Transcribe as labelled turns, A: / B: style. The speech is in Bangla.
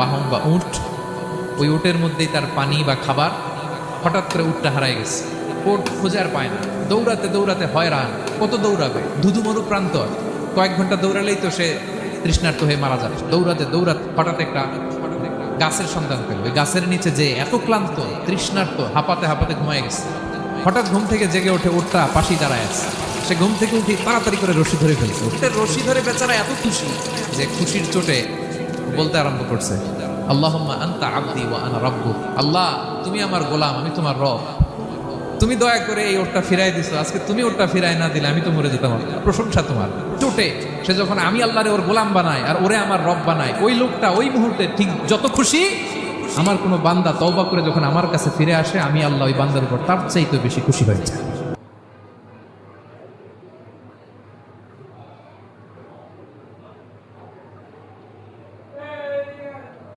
A: বাহন বা উট, ওই উটের মধ্যেই তার পানি বা খাবার। হঠাৎ করে উটটা হারায় গেছে, উট খুঁজে আর পায় না, দৌড়াতে দৌড়াতে হয়রান, কত দৌড়াবে, ধুধু মরু প্রান্ত, কয়েক ঘন্টা দৌড়ালেই তো সে তৃষ্ণার্ত হয়ে মারা যাবে। দৌড়াতে দৌড়াতে হঠাৎ একটা গাছের সন্ধান পেল। ওই গাছের নিচে যে এত ক্লান্ত, তৃষ্ণার্ত, হাঁপাতে হাঁপাতে ঘুমায় গেছে। হঠাৎ ঘুম থেকে জেগে ওঠে, উটটা পাশেই দাঁড়ায় আছে। সে ঘুম থেকে উঠে তাড়াতাড়ি করে রশি ধরে ফেলছে। উটের রশি ধরে বেচারা এত খুশি যে খুশির চোটে বলতে আরম্ভ করছে, আল্লাহুম্মা আনতা আবদি ওয়া আনা রাব্বুক। আল্লাহ, তুমি আমার গোলাম, আমি তোমার রব। তুমি দয়া করে এই ওটটা ফিরাই দিছো, আজকে তুমি ওটটা ফিরাই না দিলে আমি তো মরে যেতাম। প্রশংসা তোমার। চোটে সে যখন আমি আল্লাহরে ওর গোলাম বানাই আর ওরে আমার রব বানাই, ওই লোকটা ওই মুহূর্তে ঠিক যত খুশি, আমার কোনো বান্দা তওবা করে যখন আমার কাছে ফিরে আসে, আমি আল্লাহ ওই বান্দার উপর তার চাইতে বেশি খুশি হয়ে যায়।